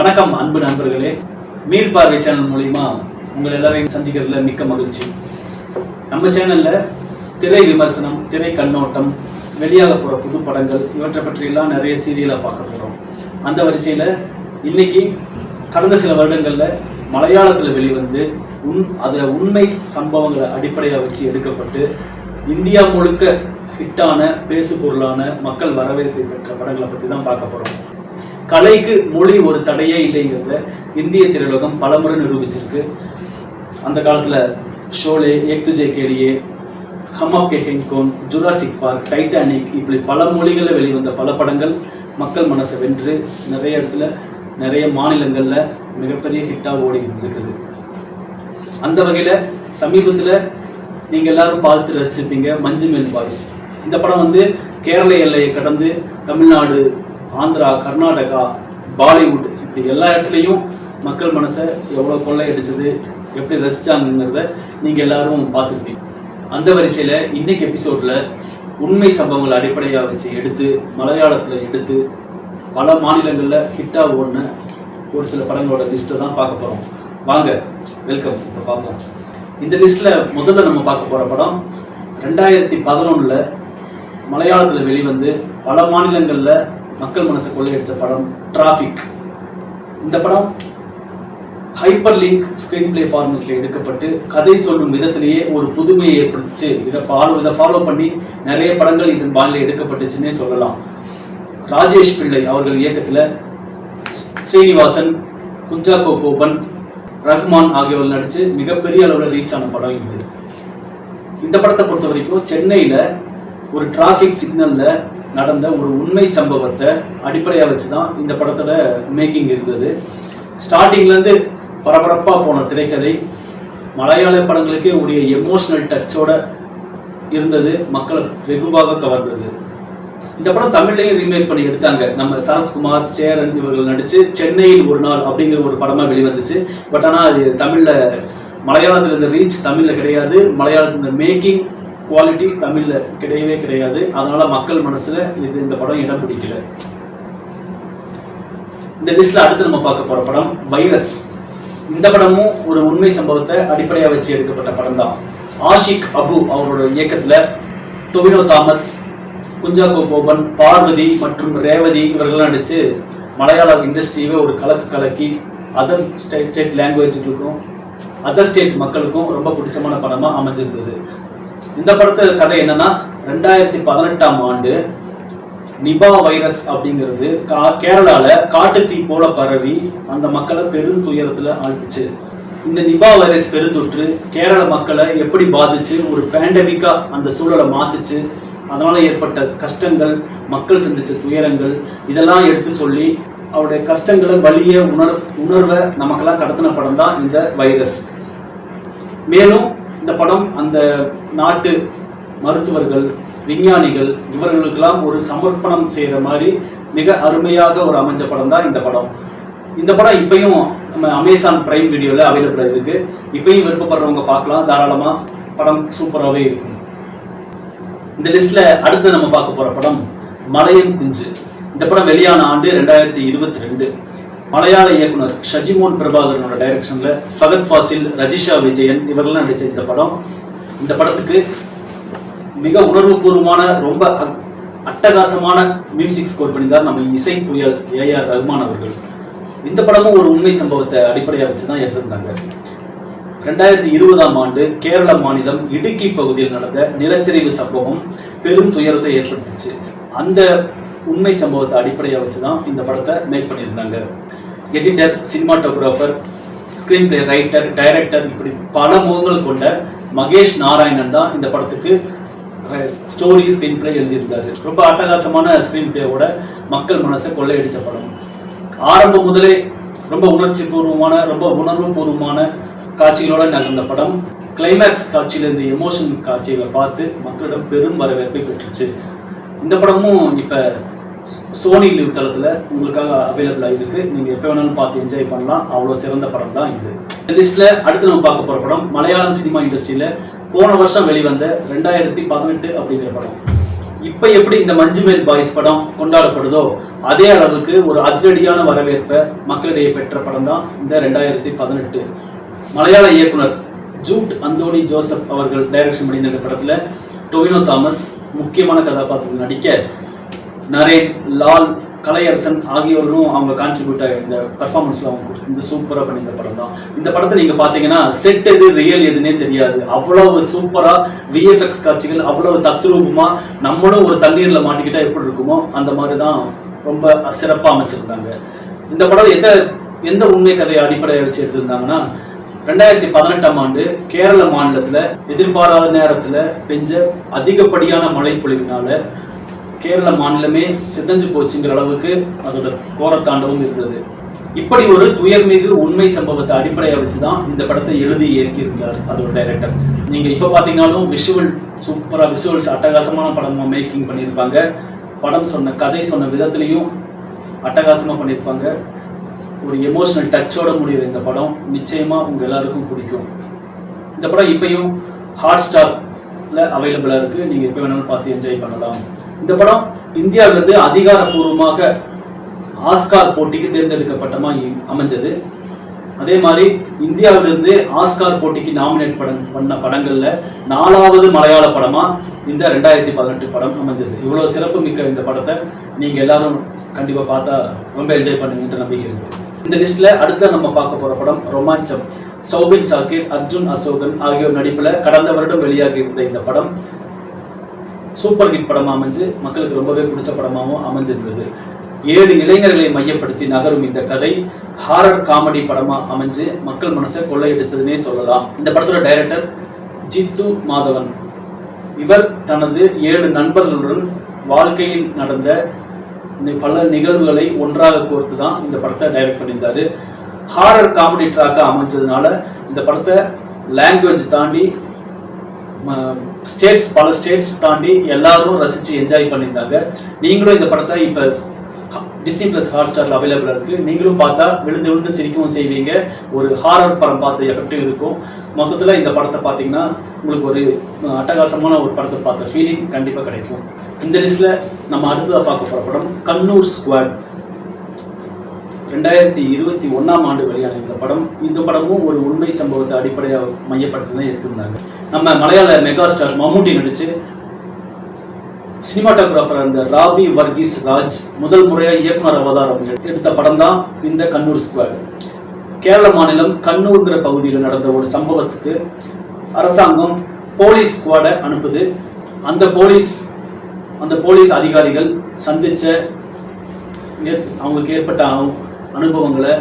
வணக்கம் அன்பு நண்பர்களே, மீள்பார்வை சேனல் மூலிமா உங்கள் எல்லாரையும் சந்திக்கிறதுல மிக்க மகிழ்ச்சி. நம்ம சேனல்ல திரை விமர்சனம், திரை கண்ணோட்டம், வெளியாக போகிற புது படங்கள் இவற்றை பற்றியெல்லாம் நிறைய சீரியலாக பார்க்க போகிறோம். அந்த வரிசையில் இன்னைக்கு கடந்த சில வருடங்களில் மலையாளத்தில் வெளிவந்து அதில் உண்மை சம்பவங்களை அடிப்படையாக வச்சு எடுக்கப்பட்டு இந்தியா முழுக்க ஹிட்டான பேசு பொருளான மக்கள் வரவேற்பை பெற்ற படங்களை பற்றி தான் பார்க்க போகிறோம். கலைக்கு மொழி ஒரு தடையே இல்லைங்கிறத இந்திய திரையுலகம் பலமுறை நிரூபிச்சிருக்கு. அந்த காலத்தில் ஷோலே, ஏக் துஜே கேலியே, ஹம் ஆப்கே ஹே கௌன், ஜுராசிக் பார்க், டைட்டானிக் இப்படி பல மொழிகளில் வெளிவந்த பல படங்கள் மக்கள் மனசை வென்று நிறைய இடத்துல நிறைய மாநிலங்களில் மிகப்பெரிய ஹிட்டாக ஓடி இருக்குது. அந்த வகையில் சமீபத்தில் நீங்கள் எல்லாரும் பார்த்து ரசிச்சிருப்பீங்க மஞ்சுமேல் பாய்ஸ். இந்த படம் கேரள எல்லையை கடந்து தமிழ்நாடு, ஆந்திரா, கர்நாடகா, பாலிவுட் இப்படி எல்லா இடத்துலையும் மக்கள் மனசை எவ்வளோ கொள்ளை அடிச்சது, எப்படி ரசிச்சாங்கிறத நீங்கள் எல்லாரும் பார்த்துருப்பீங்க. அந்த வரிசையில் இன்னைக்கு எபிசோடில் உண்மை சம்பவங்களை அடிப்படையாக வச்சு எடுத்து மலையாளத்தில் எடுத்து பல மாநிலங்களில் ஹிட்டாக ஓடின ஒரு சில படங்களோட லிஸ்ட்டை தான் பார்க்க போகிறோம். வாங்க, வெல்கம். இப்போ பார்ப்போம். இந்த லிஸ்ட்டில் முதல்ல நம்ம பார்க்க போகிற படம் 2011 மலையாளத்தில் வெளிவந்து பல மாநிலங்களில் மக்கள் மனசை கொள்ளையடிச்ச படம் டிராஃபிக். இந்த படம் ஹைப்பர் லிங்க் ஸ்கிரீன் பிளே ஃபார்மேட்டில் எடுக்கப்பட்டு கதை சொல்லும் விதத்திலேயே ஒரு புதுமையை ஏற்படுத்திச்சு. இதை ஃபாலோ பண்ணி நிறைய படங்கள் இதன் பாணியில் எடுக்கப்பட்டுச்சுன்னே சொல்லலாம். ராஜேஷ் பிள்ளை அவர்கள் இயக்கத்தில் ஸ்ரீனிவாசன், குஞ்சாக்கோ போபன், ரஹ்மான் ஆகியோர்கள் நடித்து மிகப்பெரிய அளவில் ரீச் ஆன படம் இது. இந்த படத்தை பொறுத்த வரைக்கும் சென்னையில் ஒரு டிராஃபிக் சிக்னலில் நடந்த ஒரு உண்மை சம்பவத்தை அடிப்படையாக வச்சு தான் இந்த படத்தோட மேக்கிங் இருந்தது. ஸ்டார்டிங்லேருந்து பரபரப்பாக போன திரைக்கதை மலையாள படங்களுக்கே உரிய எமோஷனல் டச்சோட இருந்தது, மக்களை வெகுவாக கவர்ந்தது. இந்த படம் தமிழ்லையும் ரீமேக் பண்ணி எடுத்தாங்க. நம்ம சரத்குமார், சேரன் இவர்கள் நடித்து சென்னையில் ஒரு நாள் அப்படிங்கிற ஒரு படமாக வெளிவந்துச்சு. பட் ஆனால் அது தமிழில், மலையாளத்தில் இந்த ரீச் தமிழில் கிடையாது. மலையாளத்தில் இந்த மேக்கிங் குவாலிட்டி தமிழில் கிடையவே கிடையாது. அதனால மக்கள் மனசுல இந்த படம் இடம் பிடிக்கல. இந்த லிஸ்ட்ல அடுத்து நம்ம பார்க்க போற படம் வைரஸ். இந்த படமும் ஒரு உண்மை சம்பவத்தை அடிப்படையாக வச்சு எடுக்கப்பட்ட படம் தான். ஆஷிக் அபு அவரோட இயக்கத்துல டொவினோ தாமஸ், குஞ்சாக்கோ போபன், பார்வதி மற்றும் ரேவதி இவர்கள்லாம் நடிச்சு மலையாள இண்டஸ்ட்ரியே ஒரு கலக்கி அதர் ஸ்டேட் லாங்குவேஜுக்கும் அதர் ஸ்டேட் மக்களுக்கும் ரொம்ப பிடிச்சமான படமா அமைஞ்சிருந்தது. இந்த படத்து கதை என்னன்னா, 2018 நிபா வைரஸ் அப்படிங்கிறது கேரளால காட்டுத்தீ போல பரவி அந்த மக்களை பெரும் துயரத்துல ஆழ்த்துச்சு. இந்த நிபா வைரஸ் பெருந்தொற்று கேரள மக்களை எப்படி பாதிச்சு, ஒரு பேண்டமிக்கா அந்த சூழலை மாத்துச்சு, அதனால ஏற்பட்ட கஷ்டங்கள், மக்கள் சந்திச்ச துயரங்கள் இதெல்லாம் எடுத்து சொல்லி அவருடைய கஷ்டங்களை, வலிய உணர்வை நமக்கெல்லாம் கடத்தின படம் தான் இந்த வைரஸ். மேலும் இந்த படம் அந்த நாட்டு மருத்துவர்கள், விஞ்ஞானிகள் இவர்களுக்கெல்லாம் ஒரு சமர்ப்பணம் செய்கிற மாதிரி மிக அருமையாக ஒரு அமைஞ்ச படம் தான் இந்த படம். இந்த படம் இப்பயும் நம்ம அமேசான் பிரைம் வீடியோவில் அவைலபிளாக இருக்கு. இப்பயும் விருப்பப்படுறவங்க பார்க்கலாம் தாராளமாக. படம் சூப்பராகவே இருக்கும். இந்த லிஸ்ட்ல அடுத்து நம்ம பார்க்க போற படம் மலையம் குஞ்சு. இந்த படம் வெளியான ஆண்டு 2022. மலையாள இயக்குனர் ஷஜிமோன் பிரபாகரனோட டைரக்ஷன்ல ஃபகத் ஃபாசில், ரஜிஷா விஜயன் இவர்கள்லாம் நடிச்ச இந்த படம். இந்த படத்துக்கு மிக உணர்வுபூர்வமான, ரொம்ப அட்டகாசமான மியூசிக் ஸ்கோர் பண்ணியிருந்தார் நம்ம இசை புயல் ஏஆர் ரஹ்மான் அவர்கள். இந்த படமும் ஒரு உண்மை சம்பவத்தை அடிப்படையாக வச்சு தான் எடுத்திருந்தாங்க. 2020 கேரள மாநிலம் இடுக்கி பகுதியில் நடந்த நிலச்சரிவு சம்பவம் பெரும் துயரத்தை ஏற்படுத்துச்சு. அந்த உண்மை சம்பவத்தை அடிப்படையாக வச்சு தான் இந்த படத்தை மேக் பண்ணியிருந்தாங்க. Editor, cinematographer, screen play writer, director இப்படி பல முகங்கள் கொண்ட மகேஷ் நாராயணன் தான் இந்த படத்துக்கு ஸ்டோரி, ஸ்கிரீன் பிளே எழுதியிருந்தாரு. ரொம்ப அட்டகாசமான ஸ்கிரீன் பிளேவோட மக்கள் மனசை கொள்ளையடிச்ச படம். ஆரம்பம் முதலே ரொம்ப உணர்ச்சி பூர்வமான, ரொம்ப உணர்வு பூர்வமான காட்சிகளோட நகர்ந்த படம். கிளைமேக்ஸ் காட்சியில இந்த எமோஷன் காட்சிகளை பார்த்து மக்களிடம் பெரும் வரவேற்பை பெற்றுச்சு. இந்த படமும் இப்ப சோனி லிவ் தளத்துல உங்களுக்காக அவைலபிளாக இருக்கு. நீங்க எப்ப வேணாலும் பார்த்து என்ஜாய் பண்ணலாம். அவ்வளோ சிறந்த படம் தான் இது. இந்த லிஸ்ட்ல அடுத்து நம்ம பார்க்க போற படம் மலையாளம் சினிமா இண்டஸ்ட்ரியில போன வருஷம் வெளிவந்த 2018 அப்படிங்கிற படம். இப்ப எப்படி இந்த மஞ்சுமேல் பாய்ஸ் படம் கொண்டாடப்படுதோ அதே அளவுக்கு ஒரு அதிரடியான வரவேற்பை மக்களிடையே பெற்ற படம் தான் இந்த 2018. மலையாள இயக்குனர் ஜூட் அந்தோனி ஜோசப் அவர்கள் டைரக்ஷன் பண்ணி இந்த படத்துல டொவினோ தாமஸ் முக்கியமான கதாபாத்திரத்தில் நடிக்க, நரேன், லால், கலையரசன் ஆகியோரும் அவங்க கான்ட்ரிபியூட் இந்த பெர்ஃபார்மன்ஸ்ல அவங்க இந்த சூப்பரா பண்ணி இந்த படம் தான். இந்த படத்தை நீங்க பாத்தீங்கன்னா செட் எது ரியல் எதுனே தெரியாது, அவ்வளவு சூப்பரா விஎஃப்எக்ஸ் காட்சிகள் அவ்வளவு தத்ரூபமா, நம்மளும் ஒரு தண்ணீர்ல மாட்டிக்கிட்டா எப்படி இருக்குமோ அந்த மாதிரிதான் ரொம்ப சிறப்பா அமைச்சிருந்தாங்க. இந்த படம் எந்த உண்மை கதையை அடிப்படையை வச்சு எடுத்திருந்தாங்கன்னா, 2018ஆம் ஆண்டு கேரள மாநிலத்துல எதிர்பாராத நேரத்துல பெஞ்ச அதிகப்படியான மழை பொழிவினால கேரள மாநிலமே சிதைஞ்சு போச்சுங்கிற அளவுக்கு அதோட கோரத்தாண்டவும் இருந்தது. இப்படி ஒரு துயர்மிகு உண்மை சம்பவத்தை அடிப்படையா வச்சுதான் இந்த படத்தை எழுதி இயக்கியிருந்தார் அதோட டைரக்டர். நீங்க இப்ப பாத்தீங்கன்னாலும் விஷுவல்ஸ் அட்டகாசமான படமா மேக்கிங் பண்ணியிருப்பாங்க. படம் சொன்ன கதை சொன்ன விதத்திலையும் அட்டகாசமா பண்ணியிருப்பாங்க. ஒரு எமோஷனல் டச்சோட முடியுற இந்த படம் நிச்சயமா உங்க எல்லாருக்கும் பிடிக்கும். இந்த படம் இப்பயும் ஹாட் ஸ்டார்ல அவைலபிளா இருக்கு, நீங்க எப்ப வேணாலும் பார்த்து என்ஜாய் பண்ணலாம். இந்த படம் இந்தியாவிலிருந்து அதிகாரப்பூர்வமாக ஆஸ்கார் போட்டிக்கு தேர்ந்தெடுக்கப்பட்டமா அமைஞ்சது. அதே மாதிரி இந்தியாவிலிருந்து ஆஸ்கார் போட்டிக்கு நாமினேட் பண்ண படங்கள்ல 4வது மலையாள படமா இந்த 2018 படம் அமைஞ்சது. இவ்வளவு சிறப்பு மிக்க இந்த படத்தை நீங்க எல்லாரும் கண்டிப்பா பார்த்தா ரொம்ப என்ஜாய் பண்ணுங்கன்ற நம்பிக்கை இருக்கு. இந்த லிஸ்ட்ல அடுத்த நம்ம பார்க்க போற படம் ரோமாஞ்சம். சௌபின் சாகிர், அர்ஜுன் அசோகன் ஆகியோர் நடிப்புல கடந்த வருடம் வெளியாகி இருந்த இந்த படம் சூப்பர் ஹிட் படமா அமைஞ்சு மக்களுக்கு ரொம்பவே பிடிச்ச படமாகவும் அமைஞ்சிருந்தது. 7 இளைஞர்களை மையப்படுத்தி நகரும் இந்த கதை ஹாரர் காமெடி படமா அமைஞ்சு மக்கள் மனசை கொள்ளையடிச்சதுன்னே சொல்லலாம். இந்த படத்தோட டைரக்டர் ஜித்து மாதவன். இவர் தனது 7 நண்பர்களுடன் வாழ்க்கையில் நடந்த பல நிகழ்வுகளை ஒன்றாக கோர்த்து தான் இந்த படத்தை டைரக்ட் பண்ணியிருந்தாரு. ஹாரர் காமெடி ட்ராக்கா அமைஞ்சதுனால இந்த படத்தை லாங்குவேஜ் தாண்டி பல ஸ்டேட்ஸ் தாண்டி எல்லாரும் ரசிச்சு என்ஜாய் பண்ணியிருந்தாங்க. நீங்களும் இந்த படத்தை இப்ப டிஸ்னி பிளஸ் ஹாட் ஸ்டார்ல அவைலபிளா இருக்கு. நீங்களும் பார்த்தா விழுந்து விழுந்து சிரிக்கவும் செய்வீங்க. ஒரு ஹாரர் படம் பார்த்த எஃபெக்டும் இருக்கும். மொத்தத்துல இந்த படத்தை பார்த்தீங்கன்னா உங்களுக்கு ஒரு அட்டகாசமான ஒரு படத்தை பார்த்த ஃபீலிங் கண்டிப்பா கிடைக்கும். இந்த லிஸ்ட்ல நம்ம அடுத்ததா பார்க்க போற படம் கண்ணூர் ஸ்குவாட். 2021ஆம் ஆண்டு வெளியான இந்த படம். இந்த படமும் ஒரு உண்மை சம்பவத்தை அடிப்படையாக மையப்படுத்தி தான் எடுத்திருந்தாங்க. நம்ம மலையாள மெகாஸ்டார் மம்முட்டி நடிச்சு சினிமாட்டோகிராஃபர் அந்த ராபி வர்கீஸ் ராஜ் முதல் முறையாக இயக்குனர் அவதாரம் எடுத்த படம் தான் இந்த கண்ணூர் ஸ்குவாட். கேரள மாநிலம் கண்ணூர்ங்கிற பகுதியில் நடந்த ஒரு சம்பவத்துக்கு அரசாங்கம் போலீஸ் ஸ்குவாடை அனுப்புது. அந்த போலீஸ் அதிகாரிகள் சந்திச்ச அவங்களுக்கு ஏற்பட்ட அனுபவங்களை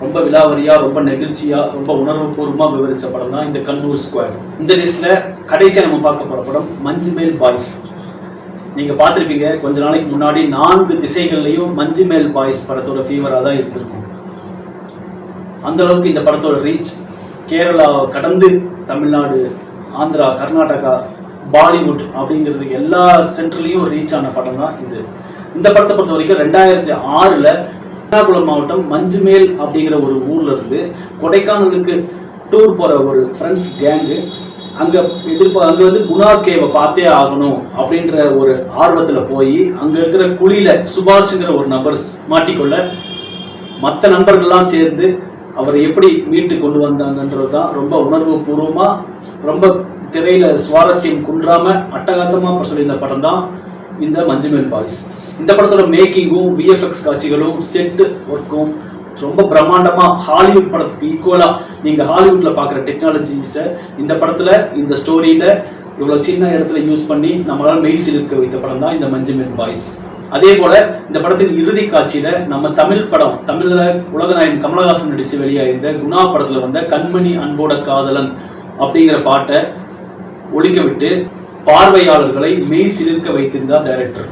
ரொம்ப விலாவரியா, ரொம்ப நெகிழ்ச்சியா, ரொம்ப உணர்வுபூர்வமா விவரிச்ச படம் தான் இந்த கண்ணூர் ஸ்குவாட். இந்த லிஸ்ட்ல கடைசியா நம்ம பார்க்க போற படம் மஞ்சுமேல் பாய்ஸ். நீங்க பார்த்திருப்பீங்க, கொஞ்ச நாளைக்கு முன்னாடி 4 திசைகள்லயும் மஞ்சுமேல் பாய்ஸ் படத்தோட ஃபீவரா தான் இருந்திருக்கும். அந்த அளவுக்கு இந்த படத்தோட ரீச் கேரளா கடந்து தமிழ்நாடு, ஆந்திரா, கர்நாடகா, பாலிவுட் அப்படிங்கிறது எல்லா சென்டர்லயும் ரீச் ஆன படம் தான் இது. இந்த படத்தை பொறுத்த வரைக்கும் 2006ல எர்ணாகுளம் மாவட்டம் மஞ்சுமேல் அப்படிங்கிற ஒரு ஊர்ல இருந்து கொடைக்கானலுக்கு டூர் போற ஒரு ஃப்ரெண்ட்ஸ் கேங்கு அங்க வந்து குணா கேவை பார்த்தே ஆகணும் அப்படின்ற ஒரு ஆர்வத்துல போய் அங்க இருக்கிற குழியில சுபாஷ்ங்கிற ஒரு நபர் மாட்டிக்கொள்ள மற்ற நண்பர்கள்லாம் சேர்ந்து அவரை எப்படி மீட்டு கொண்டு வந்தாங்கன்றதுதான் ரொம்ப உணர்வு பூர்வமா, ரொம்ப திரையில சுவாரஸ்யம் குன்றாம அட்டகாசமா சொல்லியிருந்த படம் தான் இந்த மஞ்சுமேல் பாய்ஸ். இந்த படத்தோட மேக்கிங்கும் விஎஃப்எக்ஸ் காட்சிகளும் செட் ஒர்க்கும் ரொம்ப பிரம்மாண்டமா ஹாலிவுட் படத்துக்கு ஈக்குவலா நீங்க ஹாலிவுட்ல பாக்குற டெக்னாலஜிஸை இந்த படத்துல இந்த ஸ்டோரியில இவ்வளவு சின்ன இடத்துல யூஸ் பண்ணி நம்மளால மெய்சில் இருக்க வைத்த படம் தான் இந்த மஞ்சுமேல் பாய்ஸ். அதே போல இந்த படத்தின் இறுதி காட்சியில நம்ம தமிழ்ல உலகநாயகன் கமலஹாசன் நடிச்சு வெளியாயிருந்த குணா படத்துல வந்த கண்மணி அன்போட காதலன் அப்படிங்கிற பாட்டை ஒழிக்க விட்டு பார்வையாளர்களை மெய் சிலிர்க்க வைத்திருந்தார் டைரக்டர்.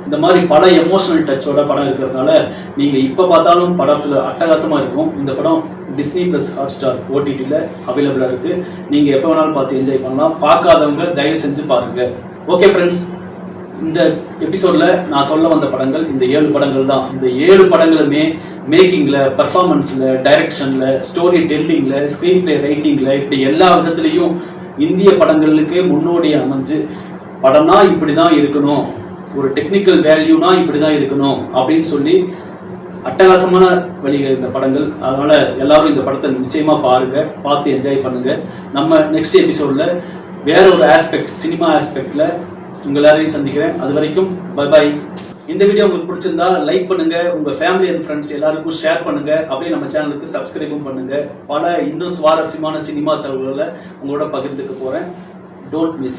இந்த மாதிரி பல எமோஷனல் டச்சோட படம் இருக்கிறதுனால நீங்க இப்ப பார்த்தாலும் படத்துல அட்டகாசமா இருக்கும். இந்த படம் டிஸ்னி பிளஸ் ஹாட் ஸ்டார் ஓடிடில அவைலபிளா இருக்கு. நீங்க எப்ப வேணாலும் பார்த்து என்ஜாய் பண்ணலாம். பார்க்காதவங்க தயவு செஞ்சு பாருங்க. ஓகே ஃப்ரெண்ட்ஸ், இந்த எபிசோட்ல நான் சொல்ல வந்த படங்கள் இந்த 7 படங்கள் தான். இந்த 7 படங்களுமே மேக்கிங்ல, பர்ஃபார்மன்ஸ்ல, டைரக்ஷன்ல, ஸ்டோரி டெல்லிங்ல, ஸ்கிரீன் பிளே ரைட்டிங்ல, இப்படி எல்லா விதத்திலையும் இந்திய படங்களுக்கு முன்னோடி அமைஞ்சு படம்னா இப்படிதான் இருக்கணும், ஒரு டெக்னிக்கல் வேல்யூனா இப்படிதான் இருக்கணும் அப்படின்னு சொல்லி அட்டகாசமான வழிகள் இந்த படங்கள். அதனால எல்லாரும் இந்த படத்தை நிச்சயமா பாருங்க, பார்த்து என்ஜாய் பண்ணுங்க. நம்ம நெக்ஸ்ட் எபிசோட்ல வேற ஒரு ஆஸ்பெக்ட், சினிமா ஆஸ்பெக்ட்ல உங்க எல்லாரையும் சந்திக்கிறேன். அது வரைக்கும் பை பாய். இந்த வீடியோ உங்களுக்கு பிடிச்சிருந்தா லைக் பண்ணுங்க, உங்க ஃபேமிலி அண்ட் ஃப்ரெண்ட்ஸ் எல்லாருக்கும் ஷேர் பண்ணுங்க. அப்படியே நம்ம சேனலுக்கு சப்ஸ்கிரைபும் பண்ணுங்க. பல இன்னும் சுவாரஸ்யமான சினிமா தகவல்களை உங்களோட பகிர்ந்துக்க போறேன். Don't miss it.